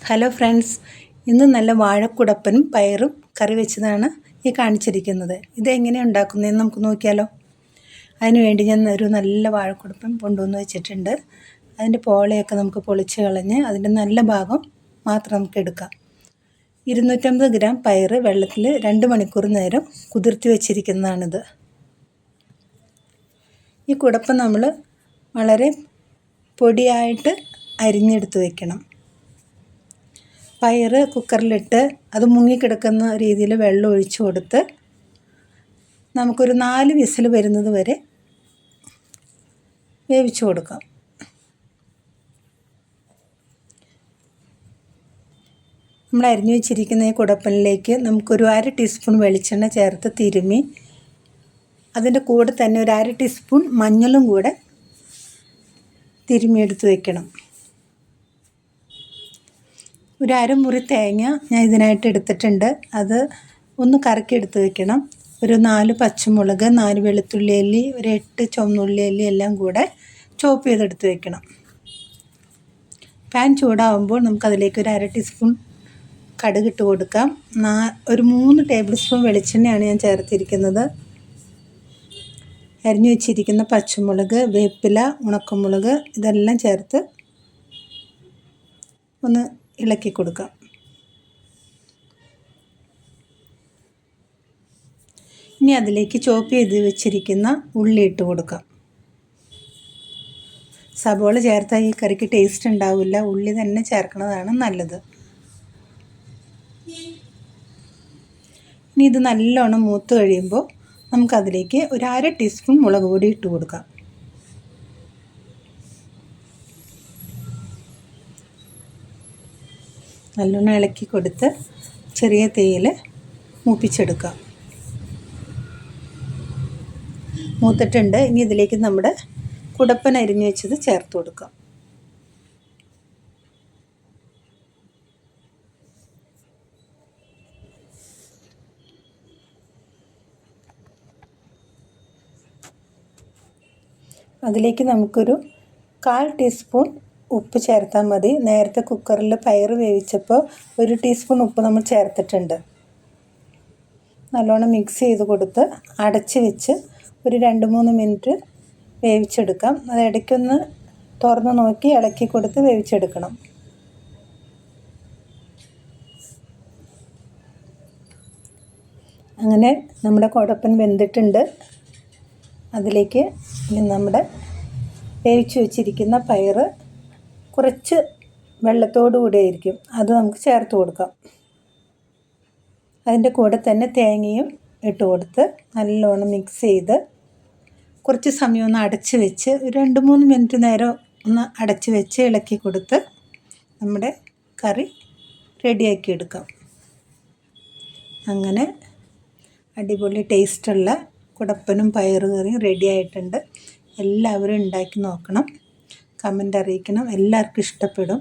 Hello friends, ഇന്ന് നല്ല വാഴക്കുടപ്പനും പയറും കറി വെച്ചതാണ് ഈ കാണിച്ചിരിക്കുന്നത്. ഇതെങ്ങനെയാണ് ഉണ്ടാക്കുന്നതെന്ന് നമുക്ക് നോക്കിയാലോ. അതിനുവേണ്ടി ഞാൻ ഒരു നല്ല വാഴക്കുടപ്പൻ കൊണ്ടുവന്ന് വെച്ചിട്ടുണ്ട്. അതിൻ്റെ പോളയൊക്കെ നമുക്ക് പൊളിച്ച് കളഞ്ഞ് അതിൻ്റെ നല്ല ഭാഗം മാത്രം നമുക്ക് എടുക്കാം. 250 ഗ്രാം പയർ വെള്ളത്തിൽ 2 മണിക്കൂർ നേരം കുതിർത്തി വെച്ചിരിക്കുന്നതാണിത്. ഈ കുടപ്പൻ നമ്മൾ വളരെ പൊടിയായിട്ട് അരിഞ്ഞെടുത്ത് വയ്ക്കണം. പയർ കുക്കറിലിട്ട് അത് മുങ്ങിക്കിടക്കുന്ന രീതിയിൽ വെള്ളം ഒഴിച്ച് കൊടുത്ത് നമുക്കൊരു 4 വിസിൽ വരുന്നത് വരെ വേവിച്ച് കൊടുക്കാം. നമ്മൾ അരിഞ്ഞു വെച്ചിരിക്കുന്ന ഈ കുടപ്പനിലേക്ക് നമുക്കൊരു 1/2 ടീസ്പൂൺ വെളിച്ചെണ്ണ ചേർത്ത് തിരുമ്മി അതിൻ്റെ കൂടെ തന്നെ ഒരു 1/2 ടീസ്പൂൺ മഞ്ഞളും കൂടെ തിരുമ്മിയെടുത്ത് വയ്ക്കണം. ഒരു അരമുറി തേങ്ങ ഞാൻ ഇതിനായിട്ട് എടുത്തിട്ടുണ്ട്. അത് ഒന്ന് കറക്കി എടുത്ത് വെക്കണം. ഒരു 4 പച്ചമുളക്, 4 വെളുത്തുള്ളി അല്ലി, ഒരു 8 ചുവന്നുള്ളി അല്ലി എല്ലാം കൂടെ ചോപ്പ് ചെയ്തെടുത്ത് വെക്കണം. പാൻ ചൂടാവുമ്പോൾ നമുക്കതിലേക്ക് ഒരു 1/2 ടീസ്പൂൺ കടുകിട്ട് കൊടുക്കാം. ഒരു 3 ടേബിൾ സ്പൂൺ വെളിച്ചെണ്ണയാണ് ഞാൻ ചേർത്തിരിക്കുന്നത്. അരിഞ്ഞു വെച്ചിരിക്കുന്ന പച്ചമുളക്, വേപ്പില, ഉണക്കമുളക് ഇതെല്ലാം ചേർത്ത് ഒന്ന് ഇളക്കി കൊടുക്കാം. ഇനി അതിലേക്ക് ചോപ്പ് ചെയ്ത് വെച്ചിരിക്കുന്ന ഉള്ളി ഇട്ട് കൊടുക്കാം. സബോള ചേർത്താൽ ഈ കറിക്ക് ടേസ്റ്റ് ഉണ്ടാവില്ല. ഉള്ളി തന്നെ ചേർക്കുന്നതാണ് നല്ലത്. ഇനി ഇത് നല്ലോണം മൂത്ത് കഴിയുമ്പോൾ നമുക്കതിലേക്ക് ഒരു 1/2 ടീസ്പൂൺ മുളക് പൊടി ഇട്ട് കൊടുക്കാം. നല്ലോണം ഇളക്കി കൊടുത്ത് ചെറിയ തീയിൽ മൂപ്പിച്ചെടുക്കാം. മൂത്തിട്ടുണ്ട്. ഇനി ഇതിലേക്ക് നമ്മുടെ കുടപ്പൻ അരിഞ്ഞു വെച്ചത് ചേർത്ത് കൊടുക്കാം. അതിലേക്ക് നമുക്കൊരു 1/4 ടീസ്പൂൺ ഉപ്പ് ചേർത്താൽ മതി. നേരത്തെ കുക്കറിൽ പയർ വേവിച്ചപ്പോൾ 1 ടീസ്പൂൺ ഉപ്പ് നമ്മൾ ചേർത്തിട്ടുണ്ട്. നല്ലോണം മിക്സ് ചെയ്ത് കൊടുത്ത് അടച്ച് വെച്ച് ഒരു 2-3 മിനിറ്റ് വേവിച്ചെടുക്കാം. അത് ഇടയ്ക്കൊന്ന് തുറന്ന് നോക്കി ഇളക്കി കൊടുത്ത് വേവിച്ചെടുക്കണം. അങ്ങനെ നമ്മുടെ കുടപ്പൻ വെന്തിട്ടുണ്ട്. അതിലേക്ക് നമ്മുടെ വേവിച്ച് വെച്ചിരിക്കുന്ന പയർ കുറച്ച് വെള്ളത്തോടു കൂടി ആയിരിക്കും, അത് നമുക്ക് ചേർത്ത് കൊടുക്കാം. അതിൻ്റെ കൂടെ തന്നെ തേങ്ങയും ഇട്ട് കൊടുത്ത് നല്ലോണം മിക്സ് ചെയ്ത് കുറച്ച് സമയം ഒന്ന് അടച്ച് വെച്ച് ഒരു 2-3 മിനിറ്റ് നേരം ഒന്ന് അടച്ച് വെച്ച് ഇളക്കി കൊടുത്ത് നമ്മുടെ കറി റെഡിയാക്കി എടുക്കാം. അങ്ങനെ അടിപൊളി ടേസ്റ്റുള്ള കുടപ്പനും പയർ കറിയും റെഡി ആയിട്ടുണ്ട്. എല്ലാവരും ഉണ്ടാക്കി നോക്കണം, കമൻ്റ് അറിയിക്കണം. എല്ലാവർക്കും ഇഷ്ടപ്പെടും.